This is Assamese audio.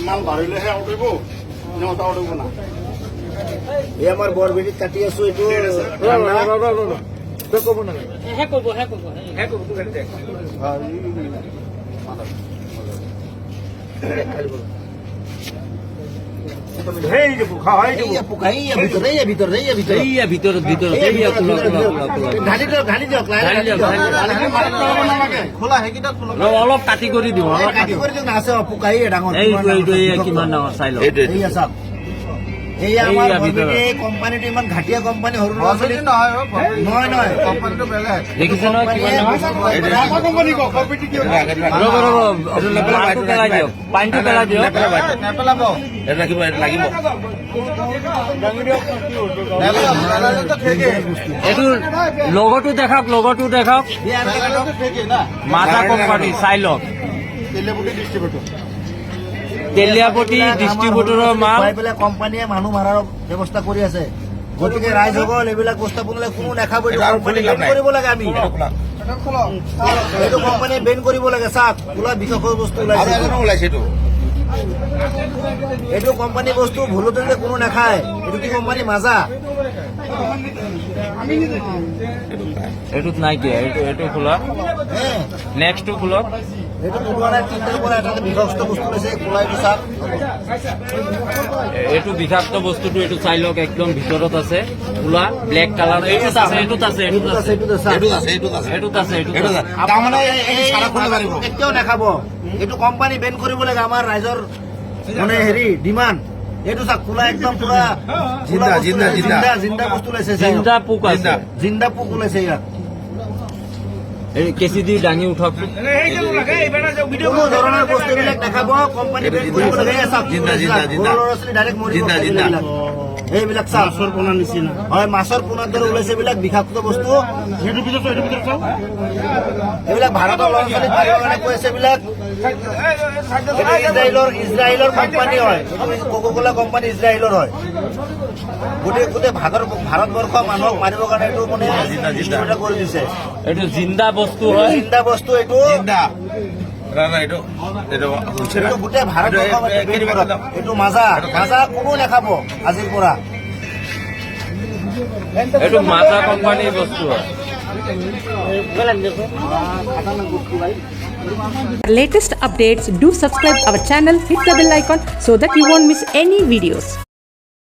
মাল বাড়িলেহে আউট হইব নহতা আউট হইব না এই আমার বরবেটিত কাটি আছো এইটো কব না এই যে পোকা হয় যে পোকা ভিতর খোলা হেকিটা খোলা অলপ কাটি কৰি দিওঁ কাটি কৰি দিওঁ না আছে পোকাই ডাঙৰ এইটো কিমান ডাঙৰ চাই লওক এই আছে এই আমাৰ বৰবেটি কোম্পানীটো ইমান ঘাটিয়া কোম্পানী সৰু ল'ৰা ছোৱালী নহয় কোম্পানীটো বেলেগ দেখিছে নহয় কিমান ডাঙৰ কোম্পানী কম্পিটিটিভ কি পানীটো পেলাই দিয়ক নেপেলাব লাগিব এইটো লগতো দেখাওক মাথা কোম্পানী চাই লওক তেলিয়াপতি ডিষ্ট্ৰিবিউটৰৰ মাল কোম্পানীয়ে মানুহ মাৰাৰ ব্যৱস্থা কৰি আছে গতিকে ৰাইজসকল এইবিলাক বস্তু আপোনালোকে কোনো নাখাব কৰিব লাগে আমি এইটো কোম্পানীয়ে বেন কৰিব লাগে চাওক খোলা বিষাক্ত বস্তু ওলাইছে এইটো কোম্পানী বস্তু ভুলতে কোনো নাখায় এইটো কি কোম্পানী মাজা এইটোত নাই কি এইটো খোলা নেক্সটটো খোলক এইটো পুৰণা চিন্তাৰ পৰা এটা বিষাক্ত বস্তু লৈছে খোলাইটো চাওক এইটো বিষাক্ত বস্তুটো এইটো চাই লওক একদম ভিতৰত আছে খোলা ব্লেক কালাৰ এইটোত আছে তাৰমানে কেতিয়াও নাখাব এইটো কোম্পানী বেন কৰিব লাগে আমাৰ ৰাইজৰ মানে হেৰি ডিমাণ্ড এইটো চাওক খোলা একদম পুৰা জিন্দা বস্তু ওলাইছে জিন্দা পোক আছে জিন্দা পোক ওলাইছে ইয়াত এই কেঁচি দি দাঙি উঠাওক কোনো ধৰণৰ বস্তুবিলাক নাখাব কোম্পানী বেন কৰিব লাগে চাওক ল'ৰা ছোৱালী ডাইৰেক্ট মৰিব এইবিলাক চাওক মাছৰ পোনাৰ নিচিনা হয় মাছৰ পোনাৰ দৰে ওলাইছে এইবিলাক বিষাক্ত বস্তু এইবিলাক ভাৰতৰ ল'ৰা ছোৱালীক মাৰিবৰ কাৰণে কৈ আছে এইবিলাক ইজৰাইলৰ কোম্পানী হয় কোকা-কোলা কোম্পানী ইজৰাইলৰ হয় গোটেই ভাৰতবৰ্ষ মানুহক মাৰিবৰ কাৰণে এইটো মানে কৰি দিছে এইটো জিন্দা বস্তু হয় জিন্দা বস্তু এইটো গোটেই ভাৰতবৰ্ষ এইটো মাজা কোনো নাখাব আজিৰ পৰা এইটো মাজা কোম্পানীৰ বস্তু হয় Latest updates, do subscribe our channel, hit the bell icon so that you won't miss any videos.